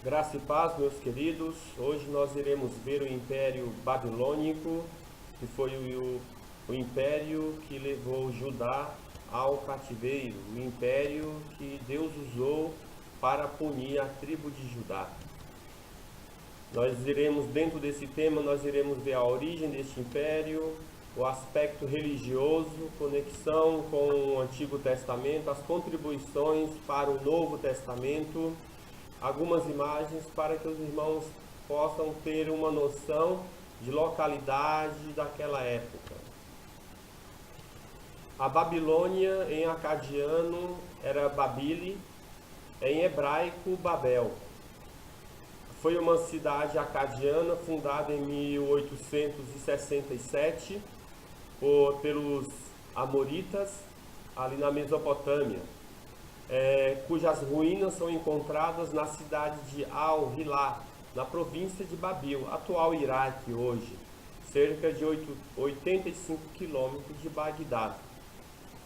Graça e paz, meus queridos. Hoje nós iremos ver o Império Babilônico, que foi o império que levou Judá ao cativeiro, o império que Deus usou para punir a tribo de Judá. Dentro desse tema, nós iremos ver a origem deste império, o aspecto religioso, conexão com o Antigo Testamento, as contribuições para o Novo Testamento, algumas imagens para que os irmãos possam ter uma noção de localidade daquela época. A Babilônia em acadiano era Babile, em hebraico Babel. Foi uma cidade acadiana fundada em 1867 pelos amoritas, ali na Mesopotâmia, cujas ruínas são encontradas na cidade de Al-Hilá, na província de Babil, atual Iraque hoje, cerca de 85 quilômetros de Bagdá.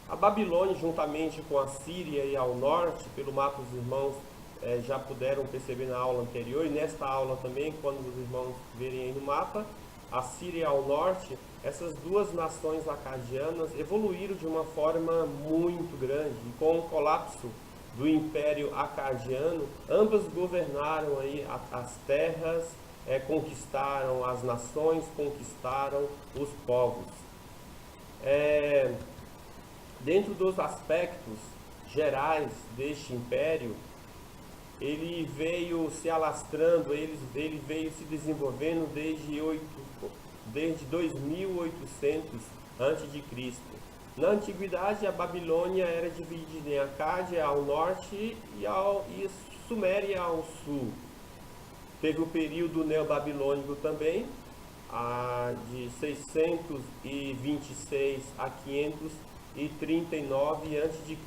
A Babilônia, juntamente com a Síria e ao norte, pelo mapa os irmãos já puderam perceber na aula anterior, e nesta aula também, quando os irmãos verem aí no mapa, a Síria ao norte, essas duas nações acadianas evoluíram de uma forma muito grande, e com o colapso do Império Acadiano, ambas governaram aí as terras, conquistaram as nações, conquistaram os povos. Dentro dos aspectos gerais deste império, ele veio se alastrando, ele veio se desenvolvendo desde 2800 a.C. Na antiguidade, a Babilônia era dividida em Acádia ao norte e Suméria ao sul. Teve o período neobabilônico também, de 626 a 539 a.C.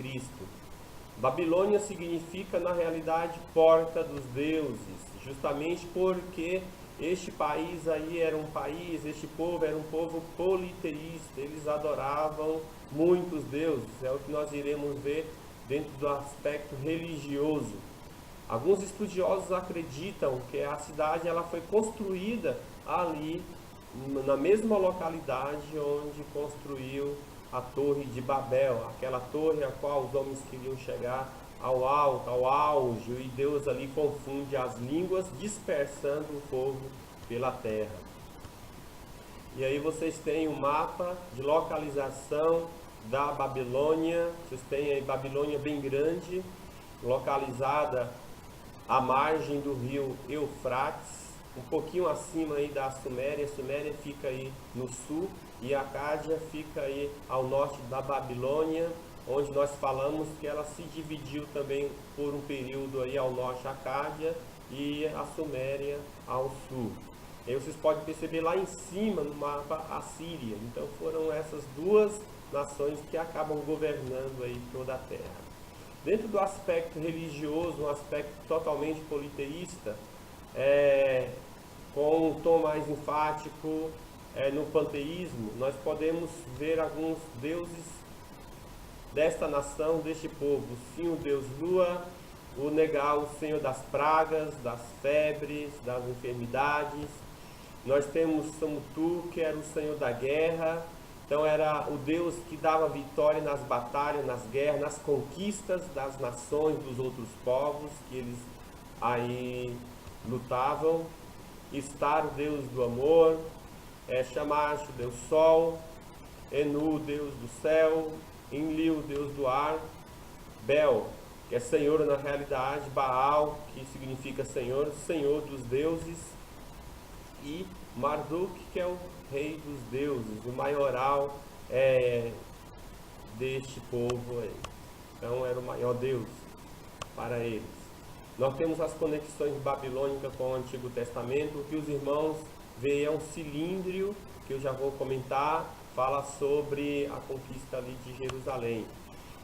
Babilônia significa, na realidade, porta dos deuses, justamente porque este povo era um povo politeísta, eles adoravam muitos deuses, é o que nós iremos ver dentro do aspecto religioso. Alguns estudiosos acreditam que a cidade ela foi construída ali, na mesma localidade onde construiu a Torre de Babel, aquela torre a qual os homens queriam chegar ao alto, ao auge, e Deus ali confunde as línguas, dispersando o povo pela terra. E aí vocês têm um mapa de localização da Babilônia, vocês têm aí Babilônia bem grande, localizada à margem do rio Eufrates, um pouquinho acima aí da Suméria. A Suméria fica aí no sul e a Acádia fica aí ao norte da Babilônia, onde nós falamos que ela se dividiu também por um período aí ao norte a Acádia e a Suméria ao sul. E aí vocês podem perceber lá em cima no mapa a Síria. Então foram essas duas nações que acabam governando aí toda a terra. Dentro do aspecto religioso, um aspecto totalmente politeísta, com um tom mais enfático no panteísmo, nós podemos ver alguns deuses desta nação, deste povo. Sim, o deus Lua, o Negal, o senhor das pragas, das febres, das enfermidades. Nós temos Samutu, que era o senhor da guerra, então era o deus que dava vitória nas batalhas, nas guerras, nas conquistas das nações, dos outros povos que eles aí lutavam. Istar, o deus do amor, Shamash, o deus sol, Enu, o deus do céu, Enlil, o deus do ar, Bel, que é senhor na realidade, Baal, que significa senhor, senhor dos deuses, e Marduk, que é o rei dos deuses, o maioral deste povo aí. Então era o maior deus para eles. Nós temos as conexões babilônicas com o Antigo Testamento. O que os irmãos veem é um cilíndrio, que eu já vou comentar, fala sobre a conquista ali de Jerusalém.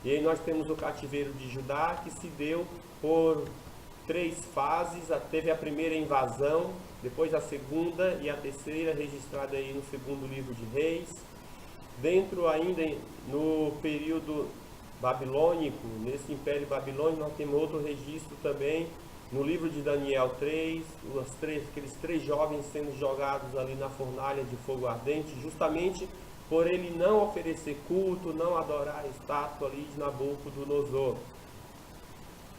E aí nós temos o cativeiro de Judá, que se deu por 3 fases. Teve a primeira invasão, depois a segunda e a terceira, registrada aí no segundo livro de Reis. Dentro ainda, no período babilônico, nesse Império Babilônico, nós temos outro registro também no livro de Daniel 3, aqueles 3 jovens sendo jogados ali na fornalha de fogo ardente, justamente por ele não oferecer culto, não adorar a estátua ali de Nabucodonosor.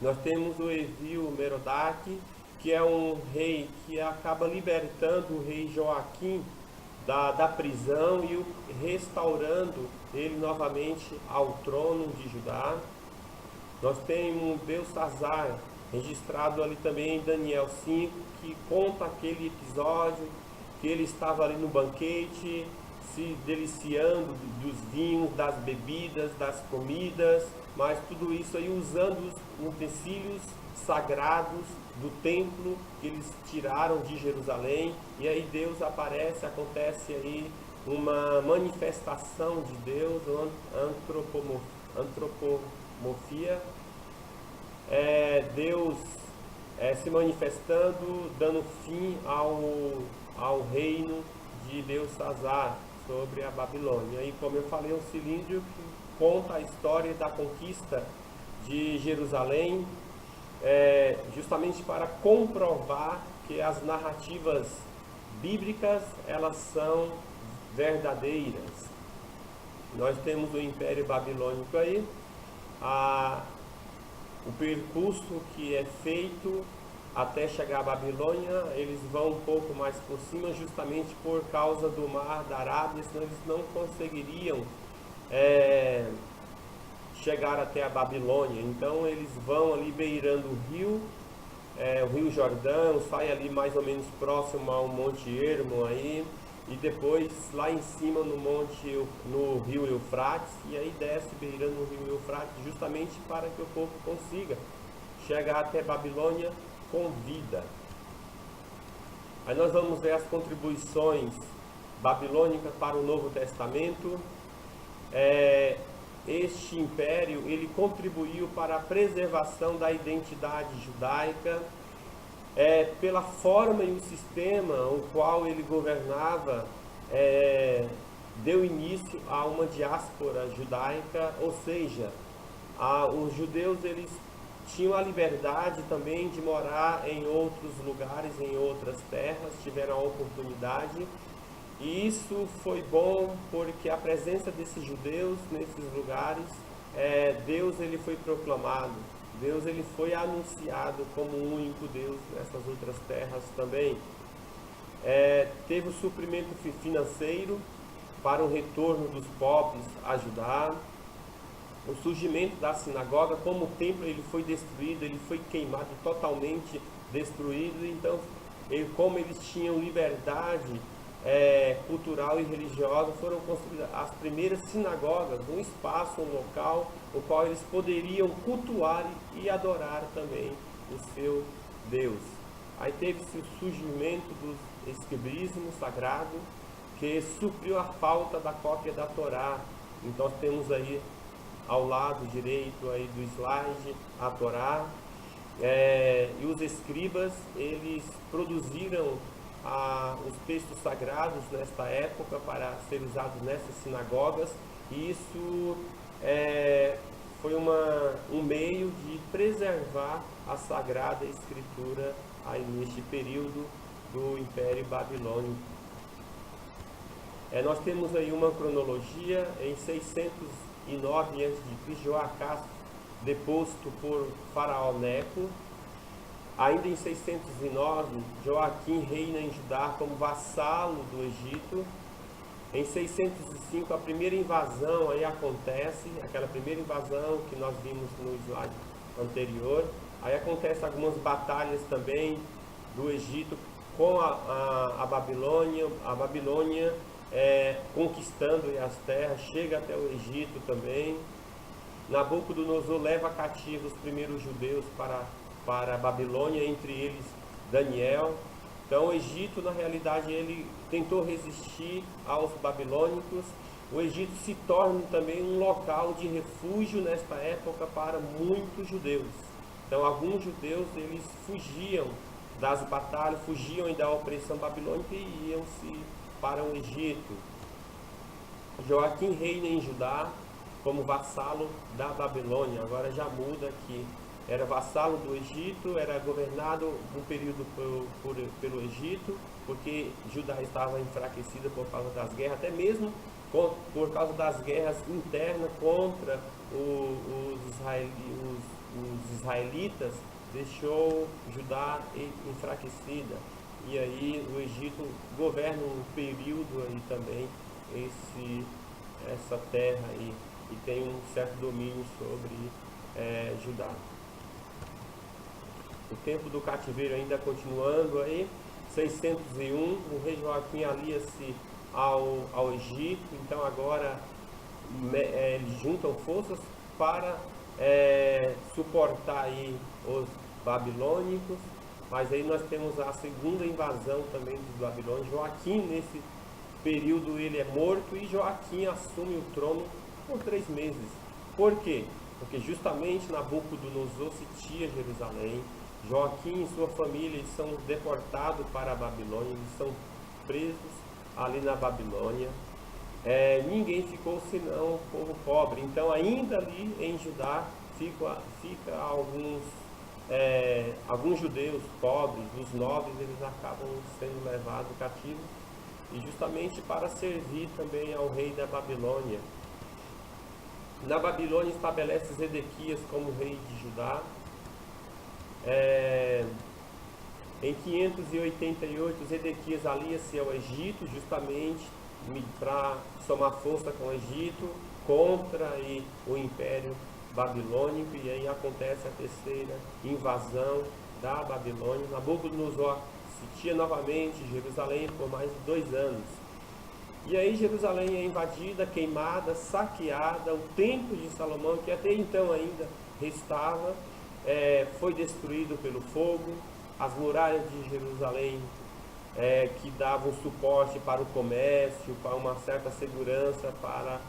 Nós temos o Evil Merodach, que é um rei que acaba libertando o rei Joaquim da prisão e o restaurando ele novamente ao trono de Judá. Nós temos Belsazar, registrado ali também em Daniel 5, que conta aquele episódio que ele estava ali no banquete, se deliciando dos vinhos, das bebidas, das comidas, mas tudo isso aí usando os utensílios sagrados do templo que eles tiraram de Jerusalém. E aí Deus aparece, acontece aí uma manifestação de Deus, uma antropomorfia, Deus se manifestando, dando fim ao reino de Belsazar sobre a Babilônia. E como eu falei, um cilindro que conta a história da conquista de Jerusalém, justamente para comprovar que as narrativas bíblicas elas são verdadeiras. Nós temos o Império Babilônico aí, o percurso que é feito até chegar à Babilônia, eles vão um pouco mais por cima, justamente por causa do mar da Arábia, senão eles não conseguiriam chegar até a Babilônia. Então eles vão ali beirando o Rio Jordão, sai ali mais ou menos próximo ao Monte Hermon aí, e depois lá em cima no Rio Eufrates, e aí desce beirando o Rio Eufrates, justamente para que o povo consiga chegar até Babilônia com vida. Aí nós vamos ver as contribuições babilônicas para o Novo Testamento. Este império ele contribuiu para a preservação da identidade judaica, pela forma e o sistema o qual ele governava, deu início a uma diáspora judaica, ou seja, os judeus eles tinham a liberdade também de morar em outros lugares, em outras terras, tiveram a oportunidade. E isso foi bom porque a presença desses judeus nesses lugares, Deus ele foi proclamado, Deus ele foi anunciado como o único Deus nessas outras terras também. Teve o suprimento financeiro para o retorno dos pobres a Judá, o surgimento da sinagoga, como o templo ele foi destruído, ele foi queimado, totalmente destruído. Então, como eles tinham liberdade cultural e religiosa, foram construídas as primeiras sinagogas, um espaço, um local, no qual eles poderiam cultuar e adorar também o seu Deus. Aí teve-se o surgimento do escribismo sagrado, que supriu a falta da cópia da Torá. Então temos aí ao lado direito aí do slide a Torá, e os escribas eles produziram os textos sagrados nesta época para ser usados nessas sinagogas, e isso foi um meio de preservar a Sagrada Escritura aí neste período do Império Babilônico. Nós temos aí uma cronologia. Em 609 a.C., Joacás, deposto por Faraó Neco. Ainda em 609, Joaquim reina em Judá como vassalo do Egito. Em 605, a primeira invasão aí acontece, aquela primeira invasão que nós vimos no slide anterior. Aí acontecem algumas batalhas também do Egito com a Babilônia. A Babilônia conquistando as terras, chega até o Egito também. Nabucodonosor leva cativo os primeiros judeus para a Babilônia, entre eles Daniel. Então o Egito, na realidade, ele tentou resistir aos babilônicos. O Egito se torna também um local de refúgio nesta época para muitos judeus. Então alguns judeus eles fugiam das batalhas, fugiam da opressão babilônica e iam-se para o Egito. Joaquim reina em Judá como vassalo da Babilônia. Agora já muda aqui era vassalo do Egito, era governado um período pelo Egito, porque Judá estava enfraquecida por causa das guerras, até mesmo por causa das guerras internas contra os israelitas, deixou Judá enfraquecida. E aí o Egito governa um período aí também essa terra aí, e tem um certo domínio sobre Judá. O tempo do cativeiro ainda continuando aí, 601, o rei Joaquim alia-se ao Egito, então agora eles juntam forças para suportar aí os babilônicos, mas aí nós temos a segunda invasão também dos babilônios. Joaquim, nesse período, ele é morto, e Joaquim assume o trono por 3 meses. Por quê? Porque justamente Nabucodonosor sitia Jerusalém. Joaquim e sua família são deportados para a Babilônia, eles são presos ali na Babilônia. Ninguém ficou senão o povo pobre. Então ainda ali em Judá fica alguns judeus pobres, os nobres, eles acabam sendo levados cativos, e justamente para servir também ao rei da Babilônia. Na Babilônia estabelece Zedequias como rei de Judá. Em 588, Zedequias alia-se ao Egito, justamente para somar força com o Egito contra o Império Babilônico, e aí acontece a terceira invasão da Babilônia. Nabucodonosor sitia novamente Jerusalém por mais de 2 anos. E aí Jerusalém é invadida, queimada, saqueada. O templo de Salomão, que até então ainda restava, foi destruído pelo fogo. As muralhas de Jerusalém, que davam suporte para o comércio, para uma certa segurança para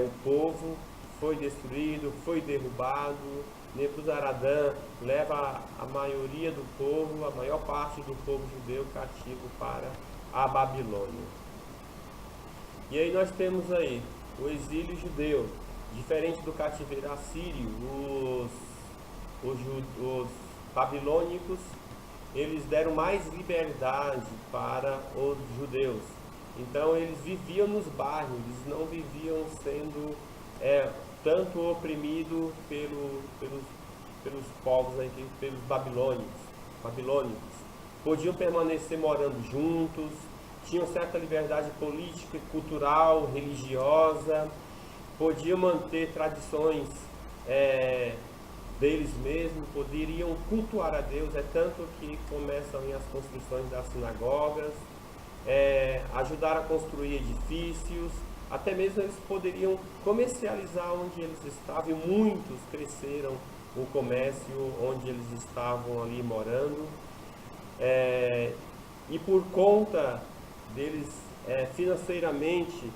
o povo, foi destruído, foi derrubado. Nebuzaradã leva a maioria do povo, a maior parte do povo judeu cativo para a Babilônia. E aí nós temos aí o exílio judeu. Diferente do cativeiro assírio, os babilônicos, eles deram mais liberdade para os judeus. Então eles viviam nos bairros, eles não viviam sendo tanto oprimidos pelos povos aqui, pelos babilônicos. Podiam permanecer morando juntos, tinham certa liberdade política, cultural, religiosa, podiam manter tradições deles mesmos, poderiam cultuar a Deus. É tanto que começam as construções das sinagogas, ajudar a construir edifícios, até mesmo eles poderiam comercializar onde eles estavam, e muitos cresceram o comércio onde eles estavam ali morando, e por conta deles financeiramente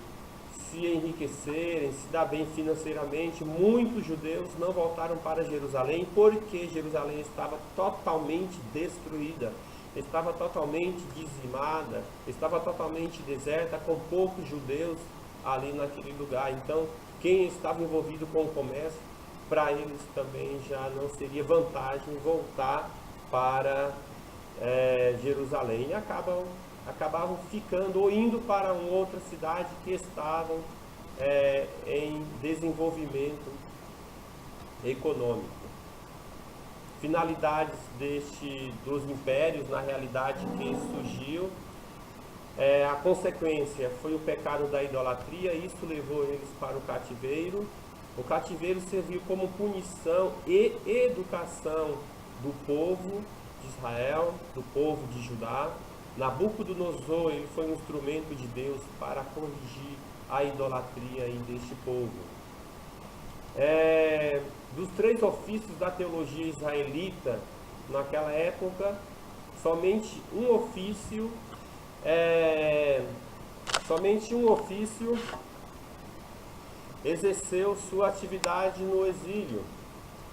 se enriquecerem, se dar bem financeiramente, muitos judeus não voltaram para Jerusalém, porque Jerusalém estava totalmente destruída, estava totalmente dizimada, estava totalmente deserta, com poucos judeus ali naquele lugar. Então quem estava envolvido com o comércio, para eles também já não seria vantagem voltar para Jerusalém, e acabavam ficando ou indo para uma outra cidade que estavam em desenvolvimento econômico. Finalidades dos impérios, na realidade, que surgiu, a consequência foi o pecado da idolatria. Isso levou eles para o cativeiro. O cativeiro serviu como punição e educação do povo de Israel, do povo de Judá. Nabucodonosor, ele foi um instrumento de Deus para corrigir a idolatria deste povo. Dos 3 ofícios da teologia israelita, naquela época, somente um ofício exerceu sua atividade no exílio,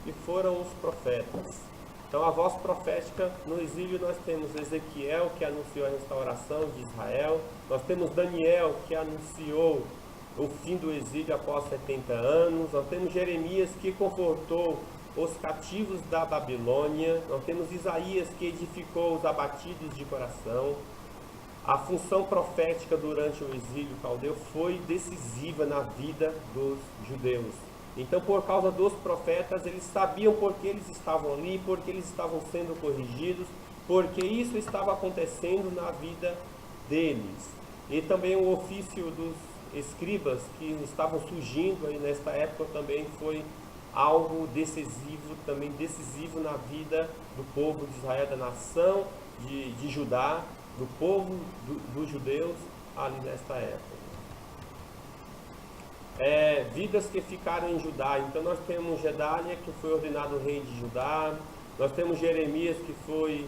e foram os profetas. Então a voz profética no exílio, nós temos Ezequiel, que anunciou a restauração de Israel, nós temos Daniel, que anunciou o fim do exílio após 70 anos, nós temos Jeremias, que confortou os cativos da Babilônia. Nós temos Isaías, que edificou os abatidos de coração. A função profética durante o exílio caldeu foi decisiva na vida dos judeus. Então, por causa dos profetas, eles sabiam por que eles estavam ali, por que eles estavam sendo corrigidos, porque isso estava acontecendo na vida deles. E também o ofício dos escribas que estavam surgindo aí nesta época também foi algo decisivo, também decisivo na vida do povo de Israel, da nação de Judá, do povo dos judeus ali nesta época. Vidas que ficaram em Judá. Então nós temos Gedalia, que foi ordenado rei de Judá. Nós temos Jeremias, que foi,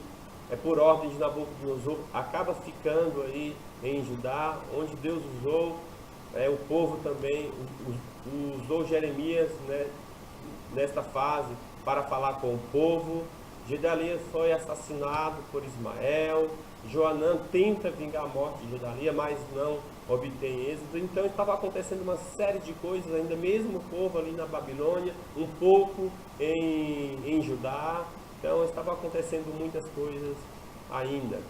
por ordem de Nabucodonosor, acaba ficando aí em Judá, onde Deus usou, o povo também usou Jeremias, né, nesta fase para falar com o povo. Gedalias foi assassinado por Ismael. Joanã tenta vingar a morte de Gedalia, mas não obtém êxito. Então estava acontecendo uma série de coisas, ainda mesmo o povo ali na Babilônia, um pouco em Judá. Então estava acontecendo muitas coisas ainda.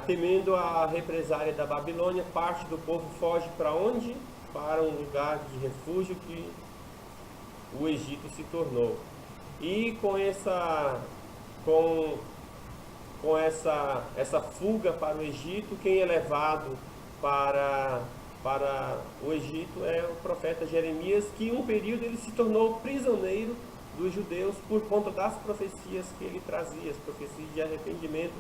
Temendo a represália da Babilônia, parte do povo foge para onde? Para um lugar de refúgio que o Egito se tornou. E com essa fuga para o Egito, quem é levado para o Egito é o profeta Jeremias, que em um período ele se tornou prisioneiro dos judeus por conta das profecias que ele trazia, as profecias de arrependimento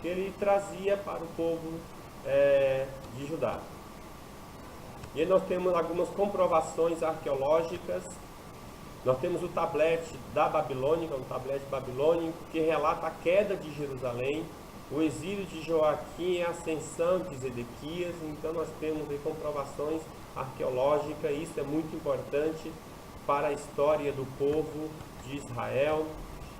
que ele trazia para o povo de Judá. E aí nós temos algumas comprovações arqueológicas. Nós temos o tablete da Babilônia, um tablete babilônico, que relata a queda de Jerusalém, o exílio de Joaquim e a ascensão de Zedequias. Então nós temos aí comprovações arqueológicas, isso é muito importante para a história do povo de Israel.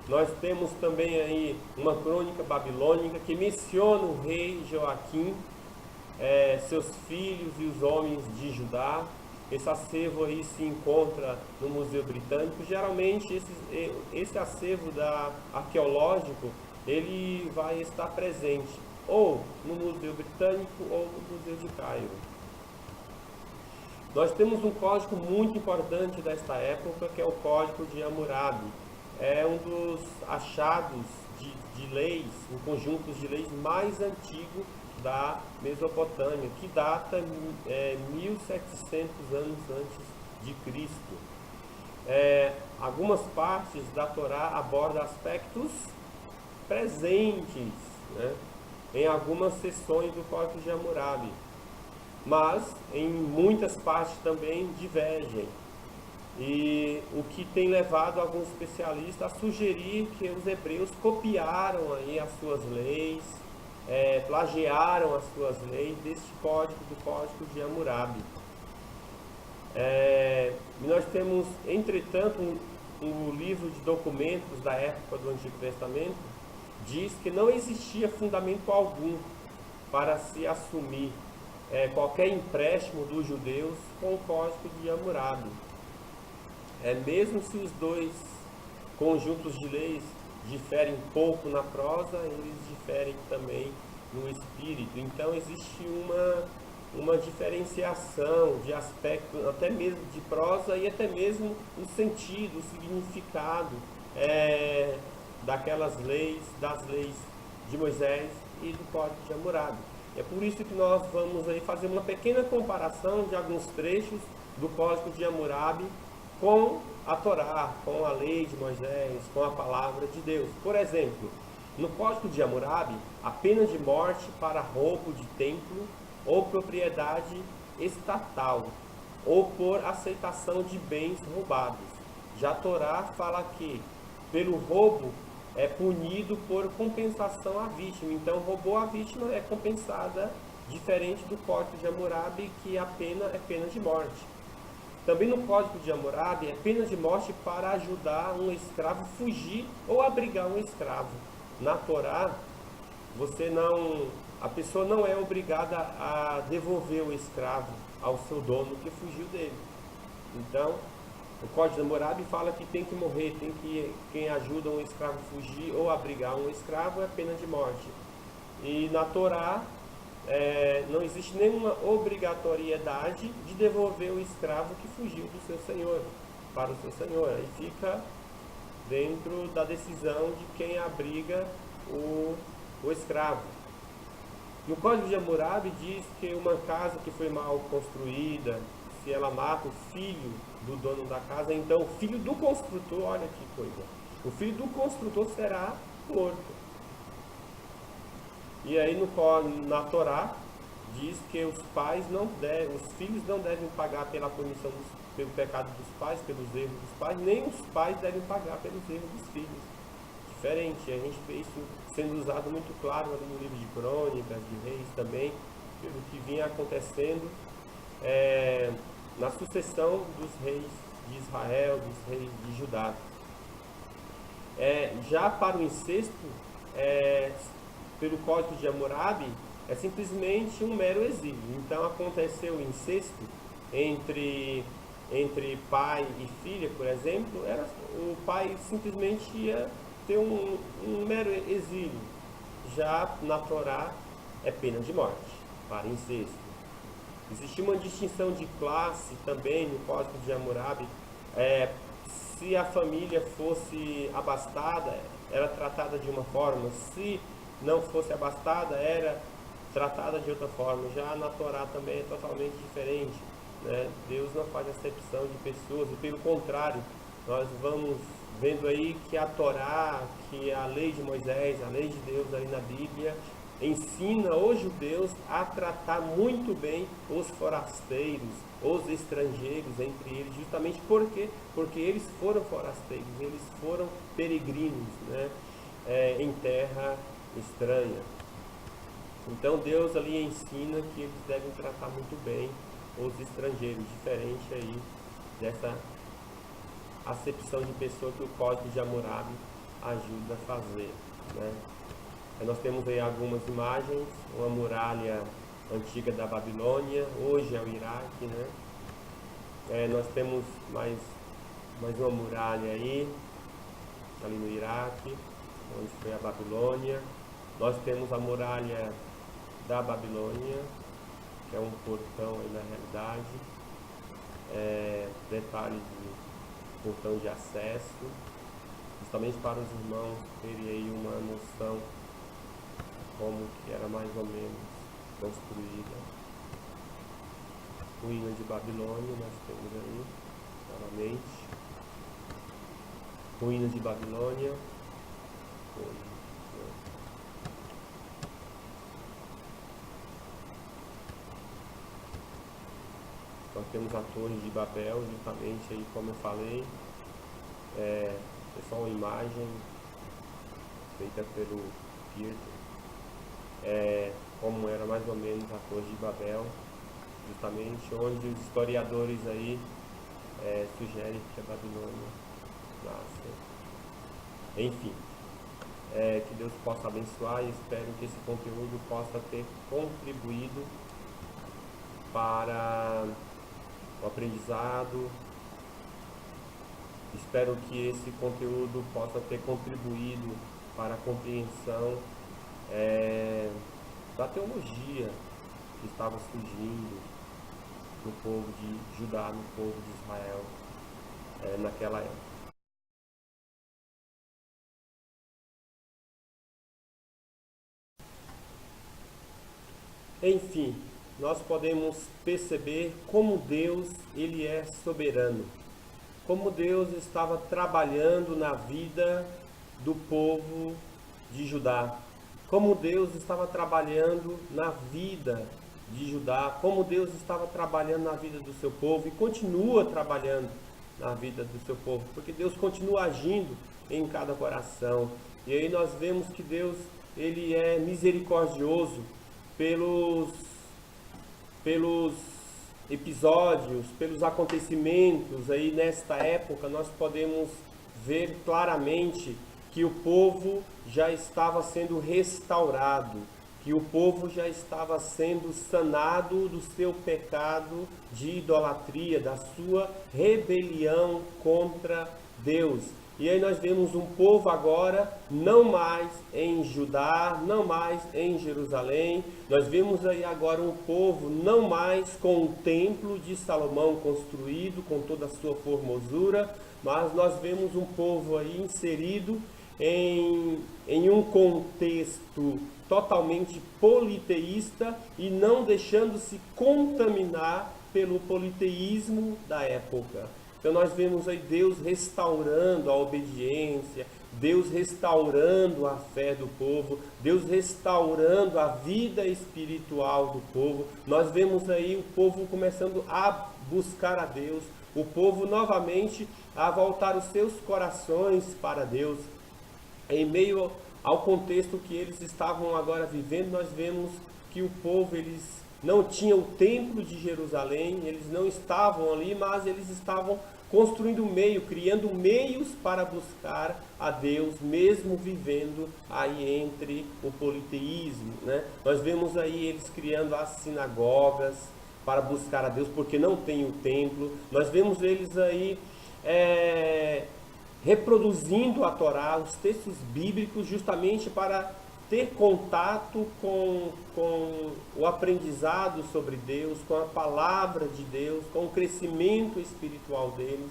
Nós temos também aí uma crônica babilônica que menciona o rei Joaquim, seus filhos e os homens de Judá. Esse acervo aí se encontra no Museu Britânico. Geralmente esse acervo arqueológico ele vai estar presente ou no Museu Britânico ou no Museu de Cairo. Nós temos um código muito importante desta época, que é o Código de Hammurabi. É um dos achados de leis, um conjunto de leis mais antigo da Mesopotâmia, que data 1700 anos antes de Cristo. Algumas partes da Torá abordam aspectos presentes, né, em algumas seções do Código de Hammurabi, mas em muitas partes também divergem. E o que tem levado alguns especialistas a sugerir que os hebreus copiaram aí as suas leis, plagiaram as suas leis deste código, do Código de Hammurabi. Nós temos, entretanto, um livro de documentos da época do Antigo Testamento diz que não existia fundamento algum para se assumir qualquer empréstimo dos judeus com o Código de Hammurabi. Mesmo se os dois conjuntos de leis diferem pouco na prosa, eles diferem também no espírito. Então existe uma diferenciação de aspecto, até mesmo de prosa e até mesmo o sentido, o significado daquelas leis, das leis de Moisés e do Código de Hammurabi. É por isso que nós vamos aí fazer uma pequena comparação de alguns trechos do Código de Hammurabi com a Torá, com a lei de Moisés, com a palavra de Deus. Por exemplo, no Código de Hammurabi, a pena de morte para roubo de templo ou propriedade estatal, ou por aceitação de bens roubados. Já a Torá fala que pelo roubo é punido por compensação à vítima. Então, roubou a vítima é compensada, diferente do Código de Hammurabi, que a pena é pena de morte. Também no Código de Hammurabi é pena de morte para ajudar um escravo a fugir ou abrigar um escravo. Na Torá, a pessoa não é obrigada a devolver o escravo ao seu dono que fugiu dele. Então, O Código de Hammurabi fala que tem que morrer, quem ajuda um escravo a fugir ou abrigar um escravo é pena de morte. E na Torá não existe nenhuma obrigatoriedade de devolver o escravo que fugiu do seu senhor para o seu senhor. Aí fica dentro da decisão de quem abriga o escravo. No Código de Hammurabi diz que uma casa que foi mal construída, se ela mata o filho do dono da casa, então o filho do construtor, olha que coisa, o filho do construtor será morto. E aí na Torá diz que os filhos não devem pagar pelo pecado dos pais, pelos erros dos pais, nem os pais devem pagar pelos erros dos filhos. Diferente, a gente vê isso sendo usado muito claro ali no livro de Crônicas, de Reis também, pelo que vinha acontecendo na sucessão dos reis de Israel, dos reis de Judá. Já para o incesto, pelo Código de Hammurabi, é simplesmente um mero exílio. Então aconteceu o incesto entre pai e filha, por exemplo, o pai simplesmente ia ter um mero exílio. Já na Torá é pena de morte para incesto. Existia uma distinção de classe também no Código de Hammurabi. Se a família fosse abastada, era tratada de uma forma; se não fosse abastada, era tratada de outra forma. Já na Torá também é totalmente diferente, né? Deus não faz acepção de pessoas, e pelo contrário, nós vamos vendo aí que a Torá, que a lei de Moisés, a lei de Deus aí na Bíblia, ensina os judeus a tratar muito bem os forasteiros, os estrangeiros entre eles, justamente porque eles foram forasteiros, eles foram peregrinos, né? Em terra estranha. Então Deus ali ensina que eles devem tratar muito bem os estrangeiros, diferente aí dessa acepção de pessoa que o Código de Hammurabi ajuda a fazer, né? Nós temos aí algumas imagens, uma muralha antiga da Babilônia, hoje é o Iraque, né? Nós temos mais uma muralha aí, ali no Iraque, onde foi a Babilônia. Nós temos a muralha da Babilônia, que é um portão aí na realidade, detalhes de portão de acesso, justamente para os irmãos terem aí uma noção como que era mais ou menos construída. Ruína de Babilônia, nós temos aí, novamente. Ruínas de Babilônia. Nós temos a Torre de Babel, justamente aí como eu falei. É só uma imagem feita pelo Peter. Como era mais ou menos a Torre de Babel, justamente onde os historiadores aí sugerem que a Babilônia nasce. Enfim, que Deus possa abençoar, e espero que esse conteúdo possa ter contribuído para o aprendizado. Espero que esse conteúdo possa ter contribuído para a compreensão da teologia que estava surgindo no povo de Judá, no povo de Israel naquela época. Enfim, nós podemos perceber como Deus ele é soberano, como Deus estava trabalhando na vida do povo de Judá, como Deus estava trabalhando na vida de Judá, como Deus estava trabalhando na vida do seu povo e continua trabalhando na vida do seu povo, porque Deus continua agindo em cada coração. E aí nós vemos que Deus ele é misericordioso pelos episódios, pelos acontecimentos aí nesta época. Nós podemos ver claramente que o povo já estava sendo restaurado, que o povo já estava sendo sanado do seu pecado de idolatria, da sua rebelião contra Deus. E aí nós vemos um povo agora não mais em Judá, não mais em Jerusalém. Nós vemos aí agora um povo não mais com o templo de Salomão construído, com toda a sua formosura, mas nós vemos um povo aí inserido em um contexto totalmente politeísta e não deixando-se contaminar pelo politeísmo da época. Então nós vemos aí Deus restaurando a obediência, Deus restaurando a fé do povo, Deus restaurando a vida espiritual do povo. Nós vemos aí o povo começando a buscar a Deus, o povo novamente a voltar os seus corações para Deus. Em meio ao contexto que eles estavam agora vivendo, nós vemos que o povo, eles não tinham o templo de Jerusalém, eles não estavam ali, mas eles estavam construindo meio, criando meios para buscar a Deus, mesmo vivendo aí entre o politeísmo, né? Nós vemos aí eles criando as sinagogas para buscar a Deus, porque não tem o templo. Nós vemos eles aí reproduzindo a Torá, os textos bíblicos, justamente para ter contato com o aprendizado sobre Deus, com a palavra de Deus, com o crescimento espiritual deles,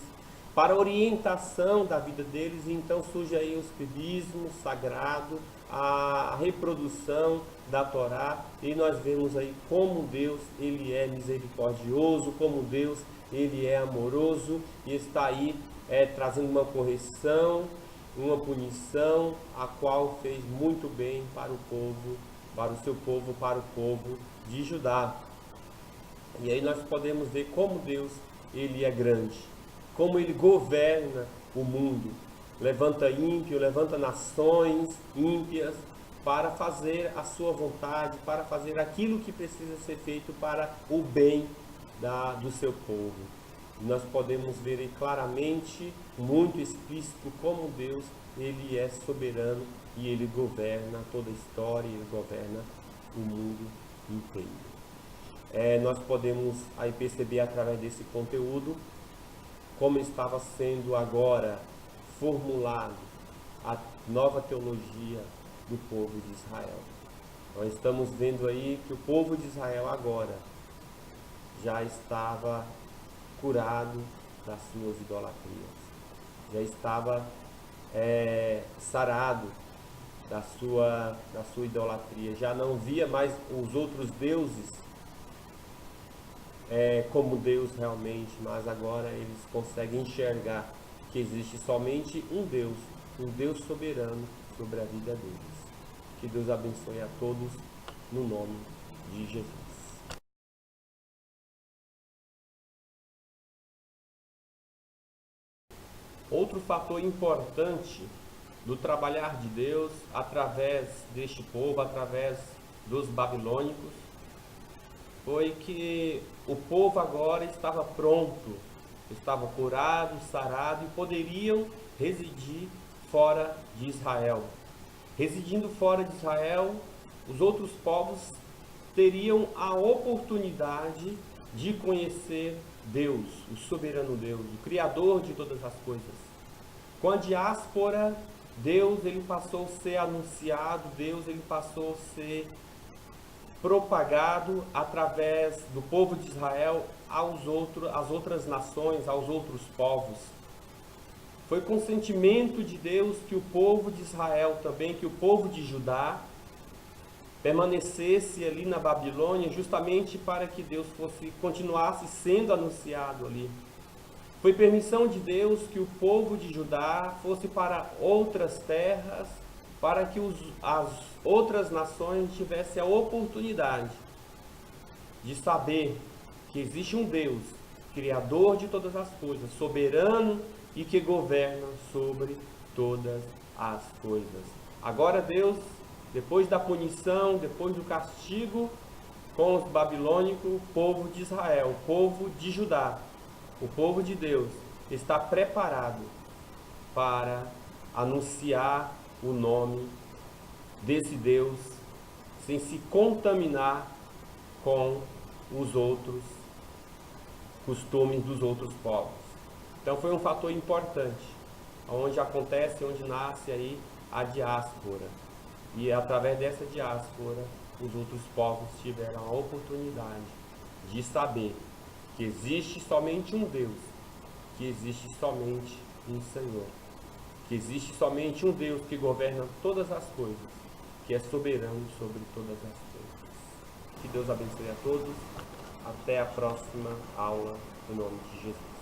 para a orientação da vida deles. E então surge aí o escribismo sagrado, a reprodução da Torá, e nós vemos aí como Deus ele é misericordioso, como Deus ele é amoroso, e está aí trazendo uma correção, uma punição, a qual fez muito bem para o povo, para o seu povo, para o povo de Judá. E aí nós podemos ver como Deus ele é grande, como ele governa o mundo, levanta ímpio, levanta nações ímpias para fazer a sua vontade, para fazer aquilo que precisa ser feito para o bem do seu povo. E nós podemos ver aí claramente, muito explícito, como Deus ele é soberano e ele governa toda a história, ele governa o mundo inteiro. Nós podemos aí perceber através desse conteúdo como estava sendo agora formulado a nova teologia do povo de Israel. Nós estamos vendo aí que o povo de Israel agora já estava curado das suas idolatrias, já estava sarado da sua idolatria, já não via mais os outros deuses como Deus realmente, mas agora eles conseguem enxergar que existe somente um Deus soberano sobre a vida deles. Que Deus abençoe a todos no nome de Jesus. Outro fator importante do trabalhar de Deus através deste povo, através dos babilônicos, foi que o povo agora estava pronto, estava curado, sarado e poderiam residir fora de Israel. Residindo fora de Israel, os outros povos teriam a oportunidade de conhecer Deus, o soberano Deus, o Criador de todas as coisas. Com a diáspora, Deus ele passou a ser anunciado, Deus ele passou a ser propagado através do povo de Israel às outras nações, aos outros povos. Foi com sentimento de Deus que o povo de Israel também, que o povo de Judá permanecesse ali na Babilônia, justamente para que Deus continuasse sendo anunciado ali. Foi permissão de Deus que o povo de Judá fosse para outras terras, para que as outras nações tivessem a oportunidade de saber que existe um Deus, Criador de todas as coisas, soberano e que governa sobre todas as coisas. Agora Deus, depois da punição, depois do castigo com os babilônicos, o povo de Israel, o povo de Judá, o povo de Deus está preparado para anunciar o nome desse Deus sem se contaminar com os outros costumes dos outros povos. Então foi um fator importante, onde acontece, onde nasce aí a diáspora. E através dessa diáspora, os outros povos tiveram a oportunidade de saber que existe somente um Deus, que existe somente um Senhor, que existe somente um Deus que governa todas as coisas, que é soberano sobre todas as coisas. Que Deus abençoe a todos. Até a próxima aula, em nome de Jesus.